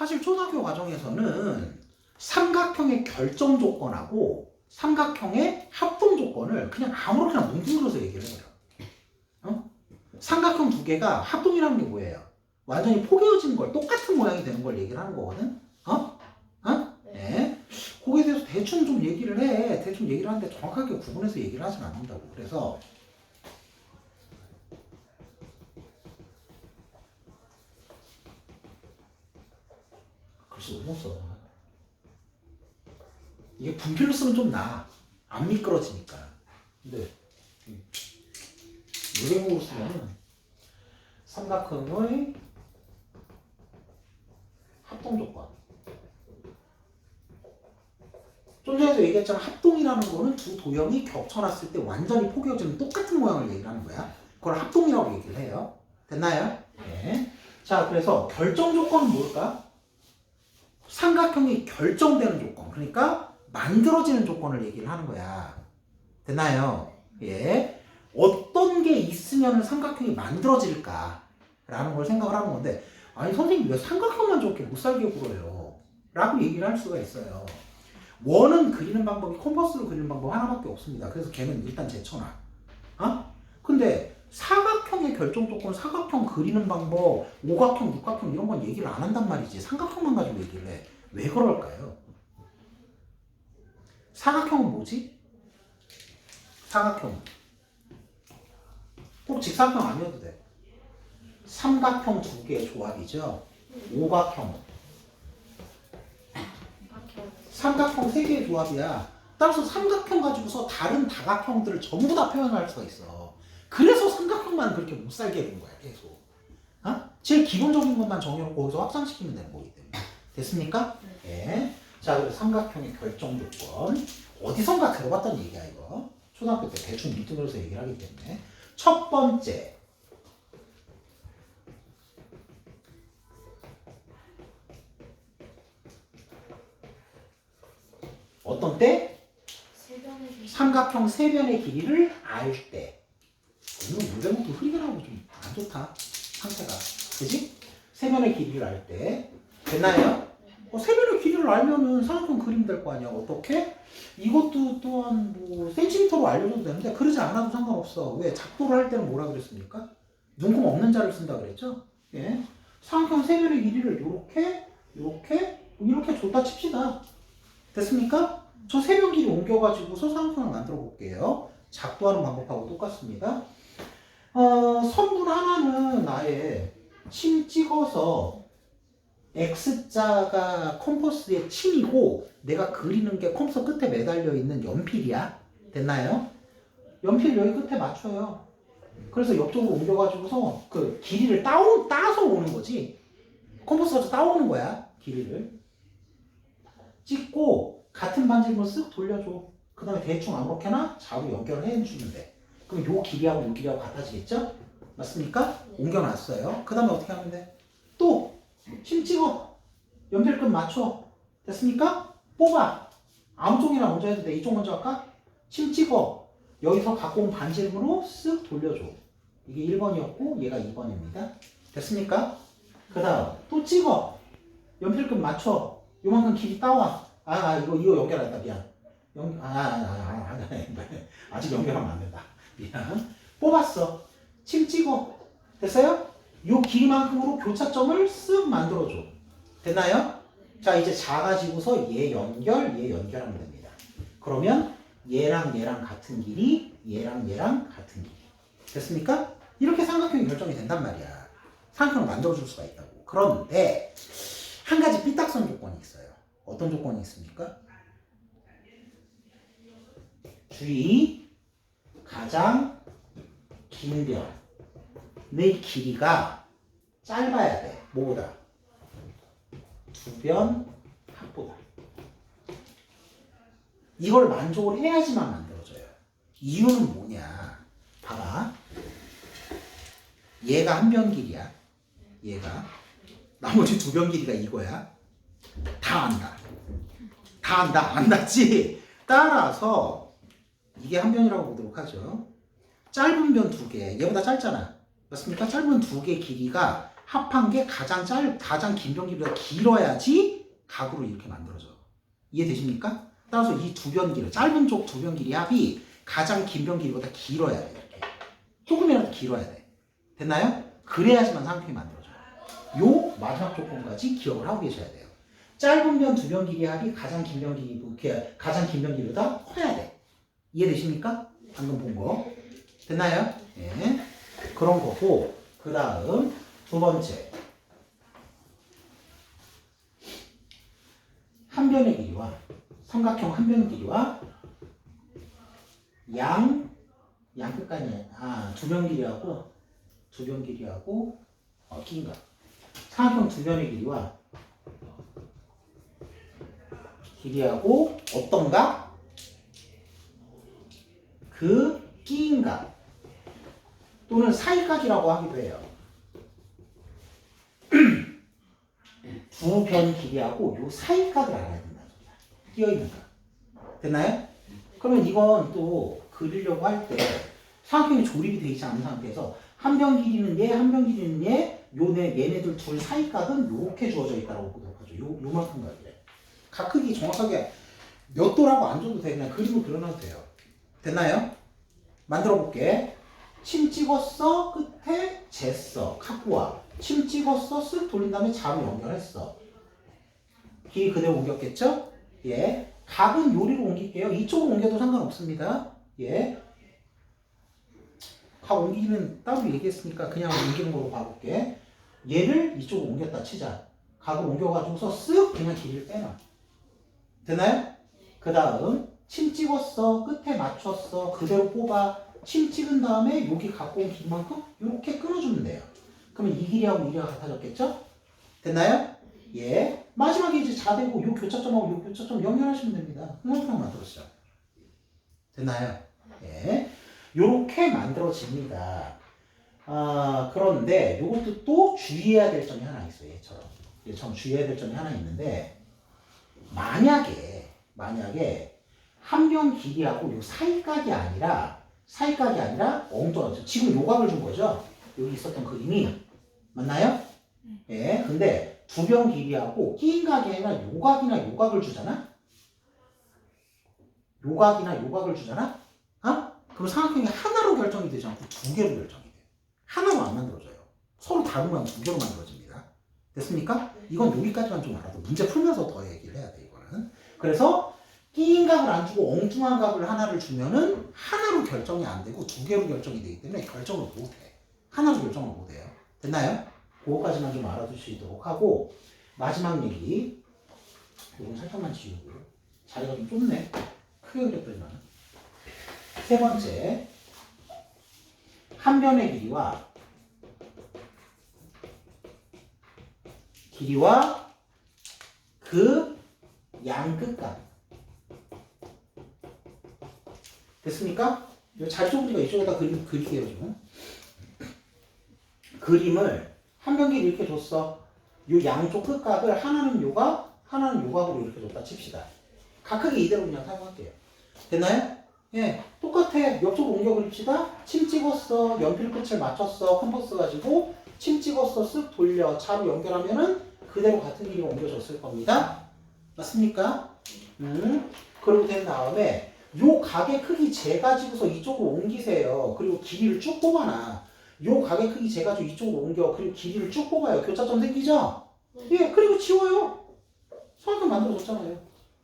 사실 초등학교 과정에서는 삼각형의 결정 조건하고 삼각형의 합동 조건을 그냥 아무렇게나 뭉뚱그려서 얘기를 해요. 삼각형 두 개가 합동이라는 게 뭐예요? 완전히 포개어진 걸, 똑같은 모양이 되는 걸 얘기를 하는 거거든? 네. 거기에 대해서 대충 좀 얘기를 해. 대충 얘기를 하는데 정확하게 구분해서 얘기를 하진 않는다고. 그래서 글쎄 못 써. 이게 분필로 쓰면 좀 나아. 안 미끄러지니까. 근데 요령으로 쓰면은 삼각형의 합동 조건. 좀 전에도 얘기했잖아. 합동이라는 거는 두 도형이 겹쳐놨을 때 완전히 포개어지는 똑같은 모양을 얘기를 하는 거야. 그걸 합동이라고 얘기를 해요. 됐나요? 네. 자, 그래서 결정 조건은 뭘까? 삼각형이 결정되는 조건. 그러니까 만들어지는 조건을 얘기를 하는 거야. 됐나요? 예. 어떤 게 있으면 삼각형이 만들어질까? 라는 걸 생각을 하는 건데, 아니, 선생님 왜 삼각형만 저렇게 못 살게 굴어요? 라고 얘기를 할 수가 있어요. 원은 그리는 방법이 컴퍼스로 그리는 방법 하나밖에 없습니다. 그래서 걔는 일단 제쳐놔. 근데 사각형의 결정 조건, 사각형 그리는 방법, 오각형, 육각형 이런 건 얘기를 안 한단 말이지. 삼각형만 가지고 얘기를 해. 왜 그럴까요? 사각형은 뭐지? 사각형. 꼭 직사각형 아니어도 돼. 삼각형 두 개의 조합이죠. 오각형. 삼각형 세 개의 조합이야. 따라서 삼각형 가지고서 다른 다각형들을 전부 다 표현할 수가 있어. 그래서 삼각형만 그렇게 못 살게 해준 거야, 계속. 제일 기본적인 것만 정해놓고 거기서 확장시키면 되는 거기 때문에. 됐습니까? 네. 자, 그래서 삼각형의 결정 조건. 어디선가 들어봤던 얘기야, 이거. 초등학교 때 대충 밑둥으로서 얘기를 하기 때문에. 첫 번째. 어떤 때? 삼각형 세 변의 길이를 알 때. 오늘 물레목도 흐리게 나오고 좀 안 좋다. 상태가. 그지? 세 변의 길이를 알 때. 됐나요? 세 변의 길이를 알면은 삼각형 그리면 될 거 아니야. 어떻게? 이것도 또한 뭐 센티미터로 알려줘도 되는데 그러지 않아도 상관없어. 왜? 작도를 할 때는 뭐라 그랬습니까? 눈금 없는 자를 쓴다 그랬죠? 예. 삼각형 세 변의 길이를 이렇게 줬다 칩시다. 됐습니까? 저 세 변 길이 옮겨가지고서 삼각형을 만들어 볼게요. 작도하는 방법하고 똑같습니다. 선분 하나는 아예 침 찍어서 X자가 컴퍼스의 침이고 내가 그리는 게 컴퍼스 끝에 매달려 있는 연필이야. 됐나요? 연필 여기 끝에 맞춰요. 그래서 옆쪽으로 옮겨가지고서 그 길이를 따서 오는 거지. 컴퍼스가 따오는 거야. 길이를. 찍고 같은 반지름으로 쓱 돌려줘. 그 다음에 대충 아무렇게나 좌우 연결을 해주면 돼. 그럼 요 길이하고 요 길이하고 같아지겠죠? 맞습니까? 옮겨놨어요. 그 다음에 어떻게 하면 돼? 또 침 찍어. 연필끝 맞춰. 됐습니까? 뽑아. 아무 쪽이나 먼저 해도 돼. 이쪽 먼저 할까? 침 찍어. 여기서 갖고 온 반지름으로 쓱 돌려줘. 이게 1번이었고 얘가 2번입니다. 됐습니까? 그 다음 또 찍어. 연필끝 맞춰. 요만큼 길이 따와. 이거 연결한다. 미안. 아직 연결하면 안 된다. 미안. 뽑았어. 침 찍어. 됐어요? 요 길이만큼으로 교차점을 쓱 만들어줘. 됐나요? 자, 이제 작아지고서 얘 연결하면 됩니다. 그러면 얘랑 같은 길이, 얘랑 같은 길이. 됐습니까? 이렇게 삼각형이 결정이 된단 말이야. 삼각형을 만들어줄 수가 있다고. 그런데 한 가지 삐딱선 조건이 있어요. 어떤 조건이 있습니까? 주의 가장 긴 변의 길이가 짧아야 돼. 뭐보다? 두 변 합보다. 이걸 만족을 해야지만 만들어져요. 이유는 뭐냐? 봐봐. 얘가 한 변 길이야. 얘가. 나머지 두 변 길이가 이거야. 다 안다. 안 닿지? 따라서 이게 한 변이라고 보도록 하죠. 짧은 변 두 개. 얘보다 짧잖아. 맞습니까? 짧은 두 개 길이가 합한 게 가장 긴 변기보다 길어야지 각으로 이렇게 만들어져. 이해되십니까? 따라서 이 두 변 길이, 짧은 쪽 두 변 길이 합이 가장 긴 변 길이보다 길어야 돼. 이렇게. 조금이라도 길어야 돼. 됐나요? 그래야지만 삼각형이 만들어져요. 요 마지막 조건까지 기억을 하고 계셔야 돼요. 짧은 변 두 변 길이 합이 가장 긴 변 길이보다 커야 돼. 이해되십니까? 방금 본 거. 됐나요? 네. 그런 거고, 그 다음 두 번째. 한 변의 길이와 삼각형 한 변의 길이와 양 끝까지 두 변 길이하고 끼인가 삼각형 두 변의 길이하고 어떤가 그 끼인가 또는 사이각이라고 하기도 해요. 두 변 길이하고 요 사이각을 알아야 된다는 소리야. 끼어있는 거. 됐나요? 그러면 이건 또 그리려고 할 때 삼각형이 조립이 되어 있지 않은 상태에서 한 변 길이는 얘, 한 변 길이는 얘, 얘네들 둘 사이각은 요렇게 주어져 있다고 보도록 하죠. 요만큼 각이래. 각 크기 정확하게 몇 도라고 안 줘도 돼. 그냥 그림을 그려놔도 돼요. 됐나요? 만들어 볼게. 침 찍었어. 끝에 쟀어. 갖고 와. 침 찍었어. 쓱 돌린 다음에 자로 연결했어. 길이 그대로 옮겼겠죠? 예. 각은 요리로 옮길게요. 이쪽으로 옮겨도 상관없습니다. 예. 각 옮기기는 따로 얘기했으니까 그냥 옮기는 걸로 봐볼게. 얘를 이쪽으로 옮겼다 치자. 각을 옮겨가지고서 쓱 그냥 길이를 빼놔. 됐나요? 그 다음 침 찍었어. 끝에 맞췄어. 그대로 뽑아. 침 찍은 다음에 여기 갖고 온 길만큼 이렇게 끊어주면 돼요. 그러면 이 길이하고 이 길이가 같아졌겠죠? 됐나요? 예. 마지막에 이제 자대고 요 교차점하고 요 교차점 연결하시면 됩니다. 삼각형 만들었죠. 됐나요? 예. 요렇게 만들어집니다. 그런데 요것도 또 주의해야 될 점이 하나 있어요. 얘처럼 주의해야 될 점이 하나 있는데 만약에 한 변 길이하고 요 사이각이 아니라 엉뚱하죠. 지금 요각을 준 거죠. 여기 있었던 그림이 맞나요? 예. 근데 두 변 길이하고 끼인 각이 아니라 요각이나 요각을 주잖아. 그럼 삼각형이 하나로 결정이 되지 않고 두 개로 결정이 돼요. 하나로 안 만들어져요. 서로 다르면 두 개로 만들어집니다. 됐습니까? 이건 여기까지만 좀 알아도 문제 풀면서 더 얘기를 해야 돼, 이거는. 그래서 끼인 각을 안 주고 엉뚱한 각을 하나를 주면은 하나로 결정이 안 되고 두 개로 결정이 되기 때문에 결정을 못 해. 하나로 결정을 못 해요. 됐나요? 그거까지만 좀 알아두시도록 하고 마지막 얘기. 이건 살짝만 지우고 자리가 좀 좁네. 크게 그렸더니만. 세 번째, 한 변의 길이와 그 양 끝각. 됐습니까? 잘 쪼그리가 이쪽에다 그릴게요, 지금. 그림을 한 변 길이 이렇게 줬어. 요 양쪽 끝각을 하나는 요각, 하나는 요각으로 이렇게 줬다 칩시다. 각 크기 이대로 그냥 사용할게요. 됐나요? 예, 똑같아. 옆쪽으로 옮겨 그립시다. 침 찍었어. 연필 끝을 맞췄어. 컴퍼스 가지고 침 찍었어. 쓱 돌려. 자로 연결하면은 그대로 같은 길이가 옮겨졌을 겁니다. 맞습니까? 그리고 된 다음에 요 각의 크기 재가지고서 이쪽으로 옮기세요. 그리고 길이를 쭉 뽑아놔. 요 각의 크기 재가지고 이쪽으로 옮겨. 그리고 길이를 쭉 뽑아요. 교차점 생기죠? 예, 그리고 지워요. 삼각형 만들어졌잖아요.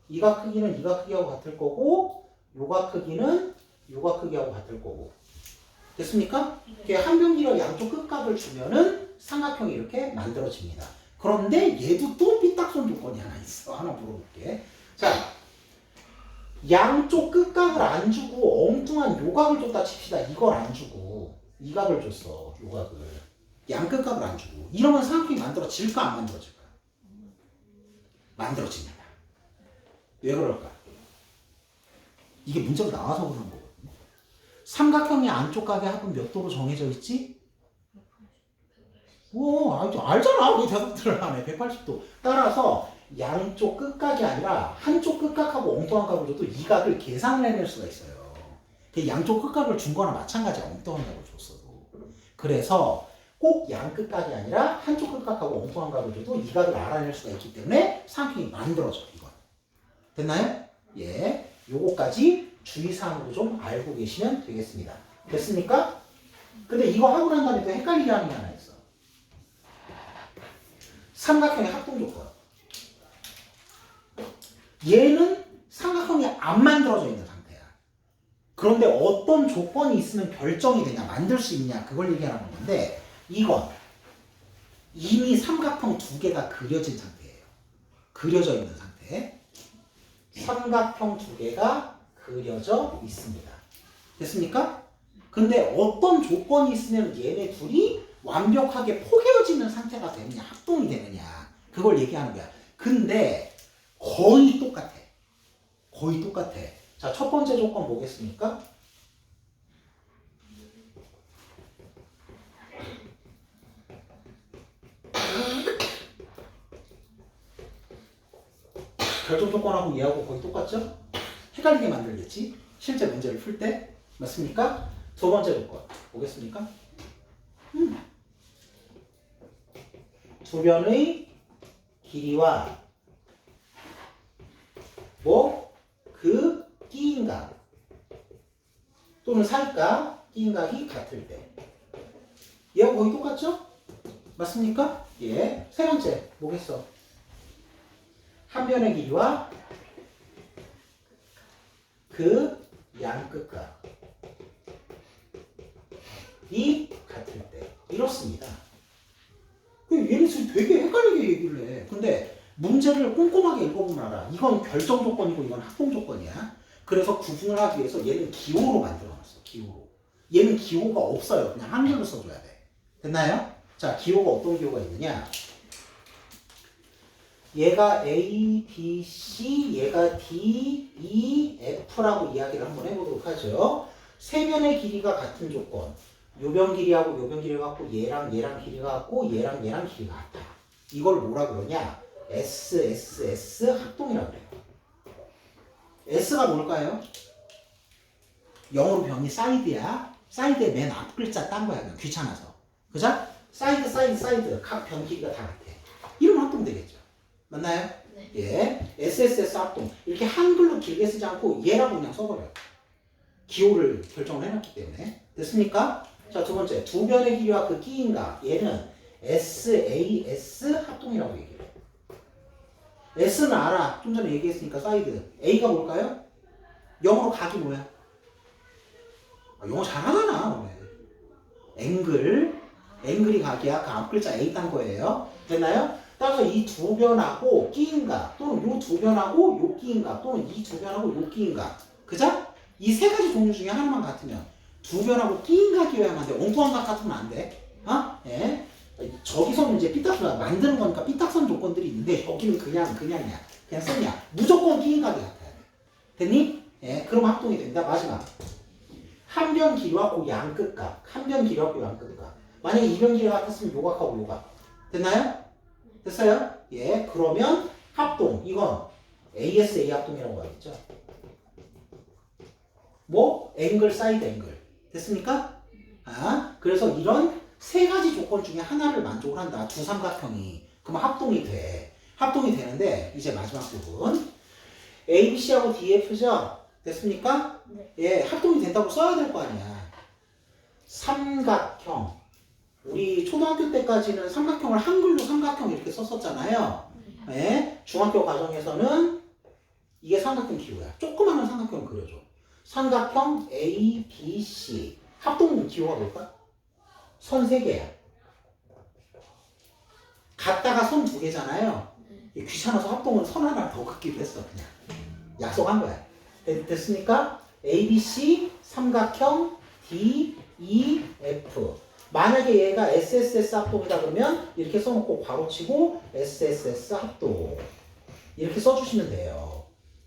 이 각 크기는 이 각 크기하고 같을 거고 요각 크기는 요각 크기하고 같을 거고. 됐습니까? 한 변 길이와 양쪽 끝각을 주면은 삼각형이 이렇게 만들어집니다. 그런데 얘도 또 삐딱선 조건이 하나 있어. 하나 물어볼게. 자, 양쪽 끝각을 안 주고 엉뚱한 요각을 줬다 칩시다. 이걸 안 주고 이 각을 줬어. 요각을. 양 끝각을 안 주고. 이러면 삼각형이 만들어질까 안 만들어질까? 만들어집니다. 왜 그럴까? 이게 문제가 나와서 그런 거거든요. 삼각형의 안쪽 각의 합은 몇 도로 정해져 있지? 알잖아. 왜 대답들을 안 해? 180도. 따라서 양쪽 끝각이 아니라 한쪽 끝각하고 엉뚱한 각을 줘도 이 각을 계산을 해낼 수가 있어요. 양쪽 끝각을 준 거나 마찬가지야. 엉뚱한 각을 줬어도. 그래서 꼭 양끝각이 아니라 한쪽 끝각하고 엉뚱한 각을 줘도 이 각을 알아낼 수가 있기 때문에 삼각형이 만들어져. 이건 됐나요? 예, 요거까지 주의사항으로 좀 알고 계시면 되겠습니다. 됐습니까? 근데 이거 하고 난 다음에 또 헷갈리게 하는 게 하나 있어. 삼각형의 합동조건. 얘는 삼각형이 안 만들어져 있는 상태야. 그런데 어떤 조건이 있으면 결정이 되냐, 만들 수 있냐, 그걸 얘기하는 건데, 이건 이미 삼각형 두 개가 그려진 상태예요. 그려져 있는 상태. 삼각형 두 개가 그려져 있습니다. 됐습니까? 근데 어떤 조건이 있으면 얘네 둘이 완벽하게 포개어지는 상태가 되느냐, 합동이 되느냐, 그걸 얘기하는 거야. 근데 거의 똑같아. 거의 똑같아. 자, 첫 번째 조건 뭐겠습니까? 결정 조건하고 얘하고 거의 똑같죠? 헷갈리게 만들겠지? 실제 문제를 풀 때. 맞습니까? 두 번째 조건 보겠습니까? 두 변의 길이와 그 끼인각 또는 사이각, 끼인각이 같을 때. 얘하고 거의 똑같죠? 맞습니까? 예. 세 번째 뭐겠어? 한 변의 길이와 그 양끝각 이 같을 때. 이렇습니다. 얘는 지금 되게 헷갈리게 얘기를 해. 근데 문제를 꼼꼼하게 읽어보면 알아. 이건 결정 조건이고 이건 합동 조건이야. 그래서 구분을 하기 위해서 얘는 기호로 만들어놨어. 기호로. 얘는 기호가 없어요. 그냥 한글로 써줘야 돼. 됐나요? 자, 기호가 어떤 기호가 있느냐? 얘가 A, B, C, 얘가 D, E, F라고 이야기를 한번 해보도록 하죠. 세 변의 길이가 같은 조건. 요 변 길이하고 요 변 길이가 같고 얘랑 길이가 같고 얘랑 길이가 같다. 이걸 뭐라 그러냐? S 합동이라고 그래요. S가 뭘까요? 영어로 변이 사이드야. 사이드의 맨 앞 글자 딴 거야. 그냥 귀찮아서. 그죠? 사이드. 각 변 길이가 다 같아. 이러면 합동 되겠죠. 맞나요? 네. 예. SSS 합동. 이렇게 한글로 길게 쓰지 않고 얘라고 그냥 써버려요. 기호를 결정을 해놨기 때문에. 됐습니까? 자, 두 번째. 두 변의 길이와 그 끼인각. 얘는 SAS 합동이라고 얘기해요. S는 알아. 좀 전에 얘기했으니까 사이드. A가 뭘까요? 영어로 각이 뭐야? 영어 잘하잖아. 원래. 앵글이 각이야. 그 앞 글자 A 딴 거예요. 됐나요? 따라서 이 두 변하고 끼인각 또는 요 두 변하고 요 끼인각 또는 이 두 변하고 요 끼인각. 그죠? 이 세 가지 종류 중에 하나만 같으면 두 변하고 끼인각이어야만 돼. 엉뚱한 각 같으면 안 돼. 예? 저기서는 이제 삐딱선 만드는 거니까 삐딱선 조건들이 있는데 여기는 그냥이야. 그냥 쌤이야. 무조건 끼인각이 같아야 돼. 됐니? 예, 그럼 합동이 된다. 마지막. 한 변 길이와 그 양끝각. 한 변 길이와 그 양끝각. 만약에 이 변 길이가 같았으면 요 각하고 요 각. 됐나요? 됐어요? 예, 그러면 합동. 이건 ASA 합동이라고 하겠죠. 앵글, 사이드 앵글. 됐습니까? 그래서 이런 세 가지 조건 중에 하나를 만족을 한다. 두 삼각형이. 그럼 합동이 돼. 합동이 되는데 이제 마지막 부분. ABC하고 DF죠? 됐습니까? 네. 예, 합동이 된다고 써야 될 거 아니야. 삼각형. 우리 초등학교 때까지는 삼각형을 한글로 삼각형 이렇게 썼었잖아요. 예, 중학교 과정에서는 이게 삼각형 기호야. 조그마한 삼각형 그려줘. 삼각형 A, B, C. 합동 기호가 뭘까? 선 3개야. 같다가 선 2개잖아요. 귀찮아서 합동은 선 하나 더 긋기로 했어. 그냥 약속한 거야. 됐습니까? ABC 삼각형 D, E, F. 만약에 얘가 SSS 합동이다 그러면 이렇게 써놓고 괄호치고 SSS 합동 이렇게 써주시면 돼요.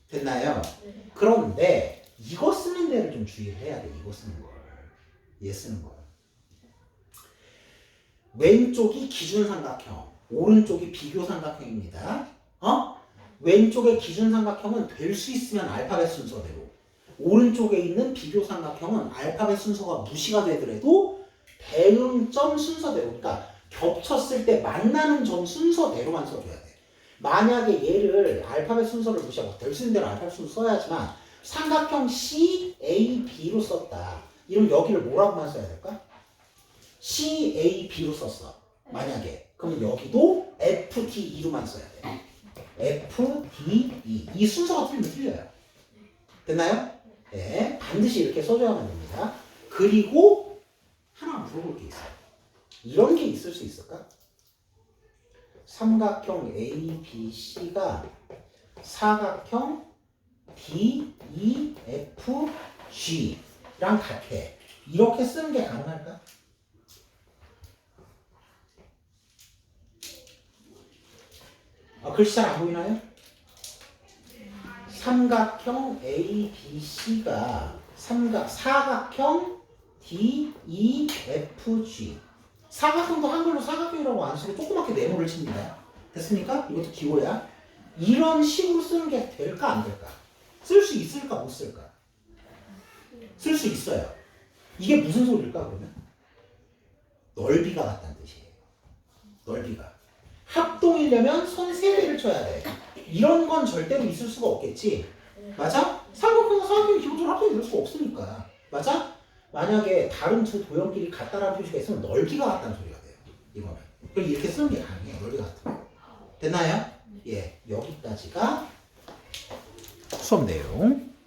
됐나요? 네. 그런데 이거 쓰는 데를 좀 주의를 해야 돼. 이거 쓰는 걸. 얘 쓰는 걸. 왼쪽이 기준 삼각형, 오른쪽이 비교 삼각형입니다. 왼쪽의 기준 삼각형은 될 수 있으면 알파벳 순서대로, 오른쪽에 있는 비교 삼각형은 알파벳 순서가 무시가 되더라도 대응점 순서대로, 그러니까 겹쳤을 때 만나는 점 순서대로만 써줘야 돼. 만약에 얘를 알파벳 순서를 무시하고 될 수 있는 대로 알파벳 순서 써야지만 삼각형 CAB로 썼다. 이러면 여기를 뭐라고만 써야 될까? CAB로 썼어. 만약에. 그럼 여기도 FDE로만 써야 돼. FDE. 이 순서가 틀리면 틀려요. 됐나요? 네. 반드시 이렇게 써줘야만 됩니다. 그리고 하나 물어볼 게 있어요. 이런 게 있을 수 있을까? 삼각형 ABC가 사각형 DEFG랑 같아. 이렇게 쓰는 게 가능할까? 글씨 잘 안 보이나요? 삼각형 ABC가 사각형 DEFG. 사각형도 한글로 사각형이라고 안 쓰고 조그맣게 네모를 칩니다. 됐습니까? 이것도 기호야. 이런 식으로 쓰는 게 될까 안 될까? 쓸 수 있을까 못 쓸까? 쓸 수 있어요. 이게 무슨 소리일까 그러면? 넓이가 같다는 뜻이에요. 넓이가. 합동이려면 선 3개를 쳐야 돼. 이런 건 절대로 있을 수가 없겠지. 맞아? 삼각형과 사각형이 기본적으로 합동이 될 수가 없으니까. 맞아? 만약에 다른 두 도형끼리 같다라는 표시가 있으면 넓이가 같다는 소리가 돼요. 이거는. 그럼 이렇게 쓰는 게 가능해. 넓이가 같으면. 됐나요? 예, 여기까지가 수업 내용.